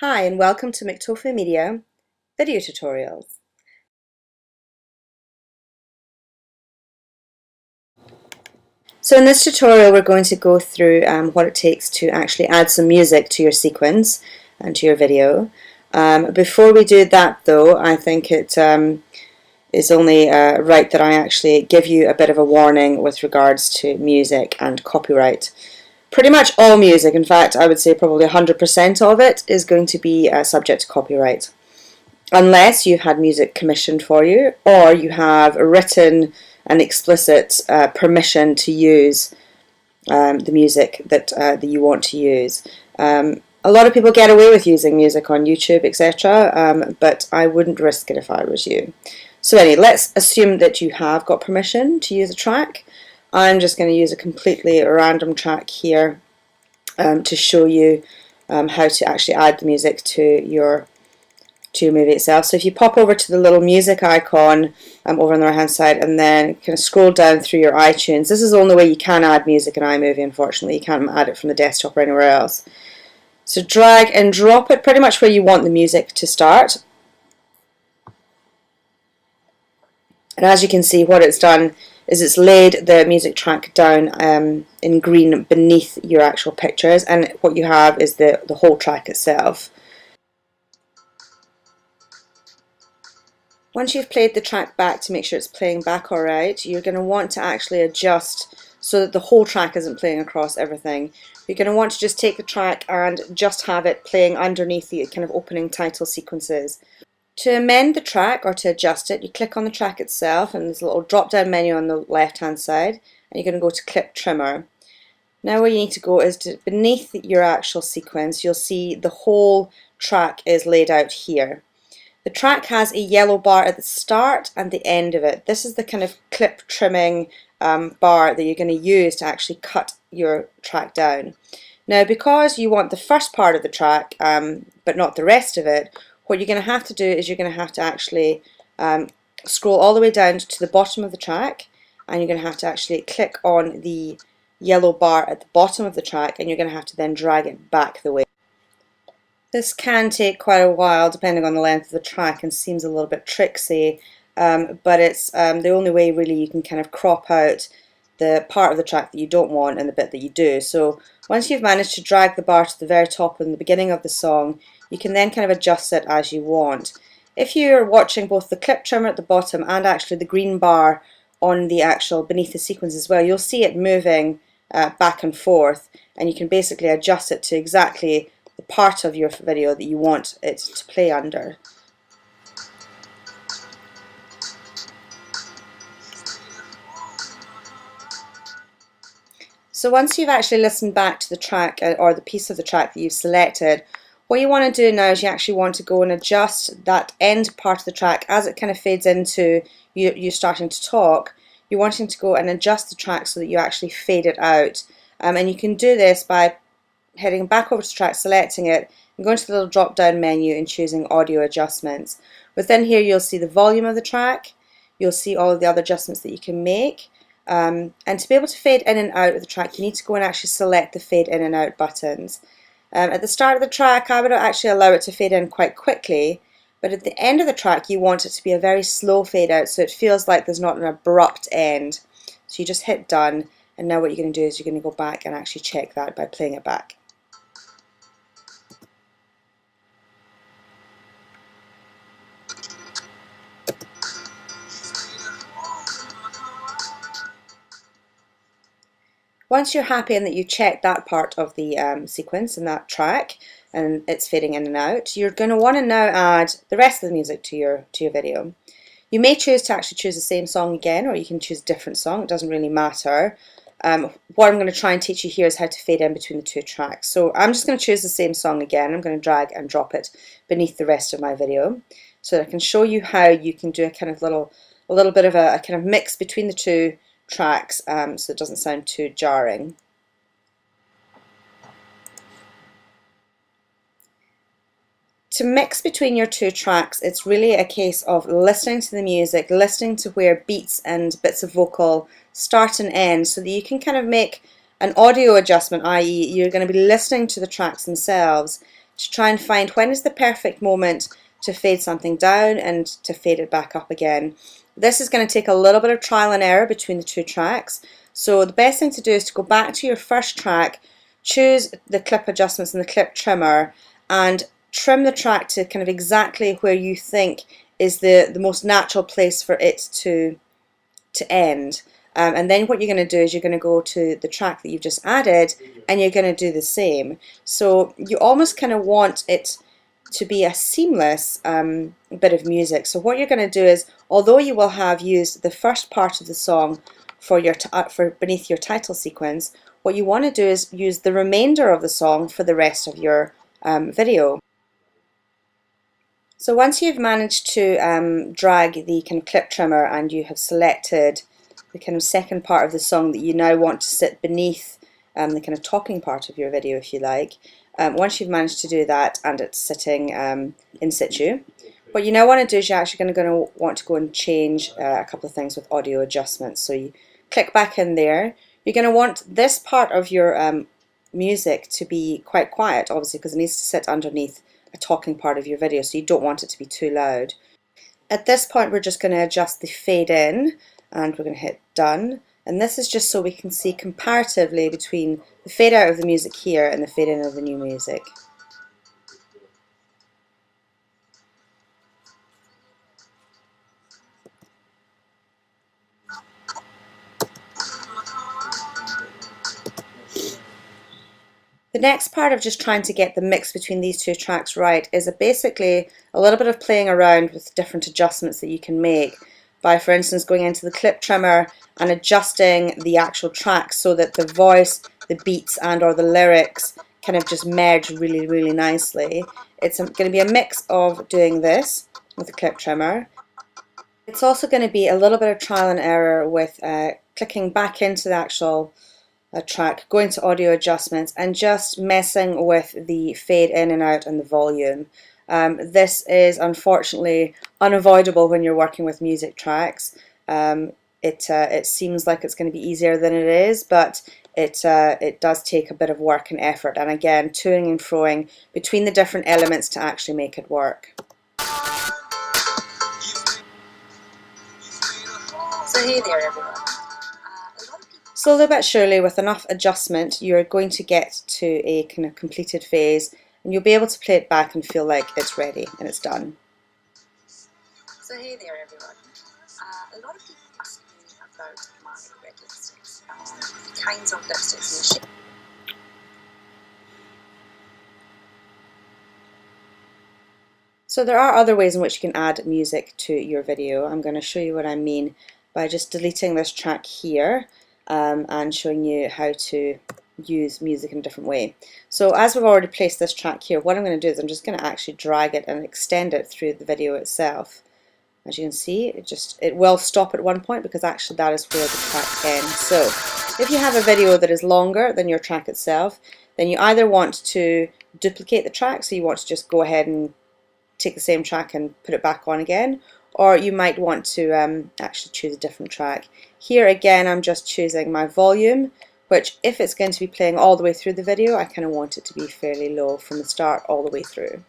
Hi and welcome to McTofu Media video tutorials. So in this tutorial we're going to go through what it takes to actually add some music to your sequence and to your video. Before we do that though, I think it is only right that I actually give you a bit of a warning with regards to music and copyright. Pretty much all music, in fact I would say probably 100% of it, is going to be subject to copyright. Unless you've had music commissioned for you or you have written an explicit permission to use the music that you want to use. A lot of people get away with using music on YouTube, etc., but I wouldn't risk it if I was you. So anyway, let's assume that you have got permission to use a track. I'm just going to use a completely random track here to show you how to actually add the music to your movie itself. So if you pop over to the little music icon over on the right hand side and then kind of scroll down through your iTunes, this is the only way you can add music in iMovie, unfortunately. You can't add it from the desktop or anywhere else. So drag and drop it pretty much where you want the music to start. And as you can see, what it's done is it's laid the music track down in green beneath your actual pictures, and what you have is the whole track itself. Once you've played the track back to make sure it's playing back alright, you're going to want to actually adjust so that the whole track isn't playing across everything. You're going to want to just take the track and just have it playing underneath the kind of opening title sequences. To amend the track or to adjust it, you click on the track itself and there's a little drop down menu on the left hand side and you're going to go to Clip Trimmer. Now where you need to go is to beneath your actual sequence, you'll see the whole track is laid out here. The track has a yellow bar at the start and the end of it. This is the kind of clip trimming bar that you're going to use to actually cut your track down. Now because you want the first part of the track but not the rest of it, what you're going to have to do is you're going to have to actually scroll all the way down to the bottom of the track, and you're going to have to actually click on the yellow bar at the bottom of the track, and you're going to have to then drag it back the way. This can take quite a while depending on the length of the track and seems a little bit tricksy, but it's the only way really you can kind of crop out the part of the track that you don't want and the bit that you do. So once you've managed to drag the bar to the very top in the beginning of the song, you can then kind of adjust it as you want. If you're watching both the clip trimmer at the bottom and actually the green bar on the actual beneath the sequence as well, you'll see it moving back and forth, and you can basically adjust it to exactly the part of your video that you want it to play under. So once you've actually listened back to the track or the piece of the track that you've selected, what you want to do now is you actually want to go and adjust that end part of the track as it kind of fades into you starting to talk. You're wanting to go and adjust the track so that you actually fade it out. And you can do this by heading back over to the track, selecting it, and going to the little drop down menu and choosing audio adjustments. Within here you'll see the volume of the track, you'll see all of the other adjustments that you can make. And to be able to fade in and out of the track, you need to go and actually select the fade in and out buttons. At the start of the track, I would actually allow it to fade in quite quickly, but at the end of the track, you want it to be a very slow fade out, so it feels like there's not an abrupt end. So you just hit done, and now what you're going to do is you're going to go back and actually check that by playing it back. Once you're happy and that you checked that part of the sequence and that track and it's fading in and out, you're going to want to now add the rest of the music to your video. You may choose to actually choose the same song again, or you can choose a different song, it doesn't really matter. What I'm going to try and teach you here is how to fade in between the two tracks. So I'm just going to choose the same song again. I'm going to drag and drop it beneath the rest of my video so that I can show you how you can do a kind of a little bit of a kind of mix between the two tracks so it doesn't sound too jarring. To mix between your two tracks, it's really a case of listening to the music, listening to where beats and bits of vocal start and end so that you can kind of make an audio adjustment, i.e. you're going to be listening to the tracks themselves to try and find when is the perfect moment to fade something down and to fade it back up again. This is going to take a little bit of trial and error between the two tracks. So the best thing to do is to go back to your first track, choose the clip adjustments and the clip trimmer, and trim the track to kind of exactly where you think is the most natural place for it to end. And then what you're going to do is you're going to go to the track that you've just added and you're going to do the same. So you almost kind of want it to be a seamless bit of music. So what you're going to do is, although you will have used the first part of the song for beneath your title sequence, what you want to do is use the remainder of the song for the rest of your video. So once you've managed to drag the kind of clip trimmer and you have selected the kind of second part of the song that you now want to sit beneath the kind of talking part of your video, if you like, once you've managed to do that and it's sitting in situ, what you now want to do is you're actually going to want to go and change a couple of things with audio adjustments. So you click back in there. You're going to want this part of your music to be quite quiet, obviously, because it needs to sit underneath a talking part of your video, so you don't want it to be too loud. At this point we're just going to adjust the fade in and we're going to hit done, and this is just so we can see comparatively between the fade out of the music here and the fade in of the new music. The next part of just trying to get the mix between these two tracks right is basically a little bit of playing around with different adjustments that you can make by, for instance, going into the clip trimmer and adjusting the actual track so that the voice, the beats and or the lyrics kind of just merge really, really nicely. It's going to be a mix of doing this with the clip trimmer. It's also going to be a little bit of trial and error with clicking back into the actual track, going to audio adjustments and just messing with the fade in and out and the volume. This is unfortunately unavoidable when you're working with music tracks. It seems like it's going to be easier than it is, but it does take a bit of work and effort, and again toing and froing between the different elements to actually make it work. So hey there everyone. Slowly but surely, with enough adjustment, you're going to get to a kind of completed phase and you'll be able to play it back and feel like it's ready and it's done. So hey there everyone. A lot of people ask me about my red lipsticks, the kinds of lipsticks and the shape. So there are other ways in which you can add music to your video. I'm going to show you what I mean by just deleting this track here. And showing you how to use music in a different way. So as we've already placed this track here, what I'm going to do is I'm just going to actually drag it and extend it through the video itself. As you can see, it will stop at one point because actually that is where the track ends. So if you have a video that is longer than your track itself, then you either want to duplicate the track, so you want to just go ahead and take the same track and put it back on again, or you might want to actually choose a different track. Here again I'm just choosing my volume, which if it's going to be playing all the way through the video, I kind of want it to be fairly low from the start all the way through.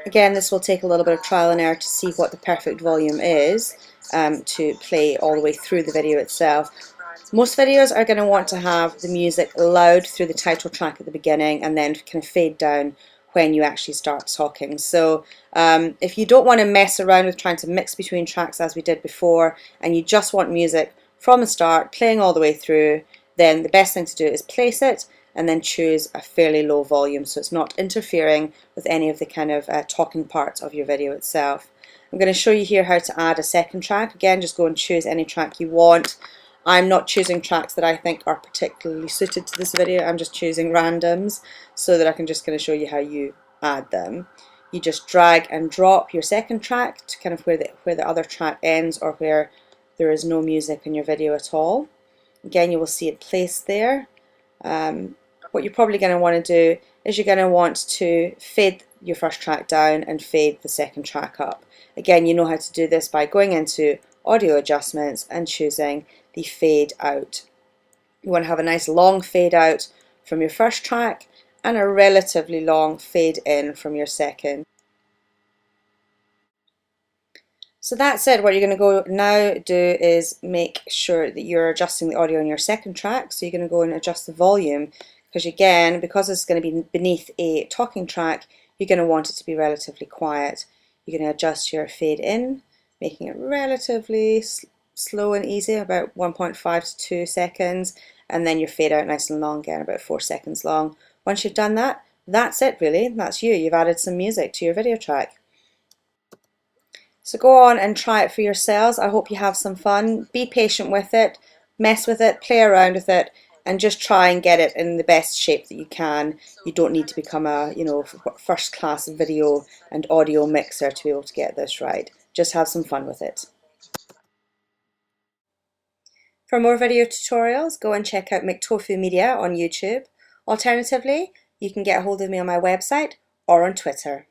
Again, this will take a little bit of trial and error to see what the perfect volume is to play all the way through the video itself. Most videos are going to want to have the music loud through the title track at the beginning and then kind of fade down when you actually start talking. So if you don't want to mess around with trying to mix between tracks as we did before, and you just want music from the start playing all the way through, then the best thing to do is place it and then choose a fairly low volume so it's not interfering with any of the kind of talking parts of your video itself. I'm going to show you here how to add a second track. Again, just go and choose any track you want. I'm not choosing tracks that I think are particularly suited to this video. I'm just choosing randoms so that I can just kind of show you how you add them. You just drag and drop your second track to kind of where the other track ends or where there is no music in your video at all. Again, you will see it placed there. What you're probably going to want to do is you're going to want to fade your first track down and fade the second track up. Again, you know how to do this by going into audio adjustments and choosing the fade out. You want to have a nice long fade out from your first track and a relatively long fade in from your second. So that's it. What you're going to go now do is make sure that you're adjusting the audio on your second track. So you're going to go and adjust the volume because again, because it's going to be beneath a talking track, you're going to want it to be relatively quiet. You're going to adjust your fade in, making it relatively slow and easy, about 1.5 to 2 seconds, and then your fade out nice and long again, about 4 seconds long. Once you've done that, that's it really. That's you. You've added some music to your video track. So go on and try it for yourselves. I hope you have some fun. Be patient with it, mess with it, play around with it, and just try and get it in the best shape that you can. You don't need to become a, first-class video and audio mixer to be able to get this right. Just have some fun with it. For more video tutorials, go and check out McTofu Media on YouTube. Alternatively, you can get a hold of me on my website or on Twitter.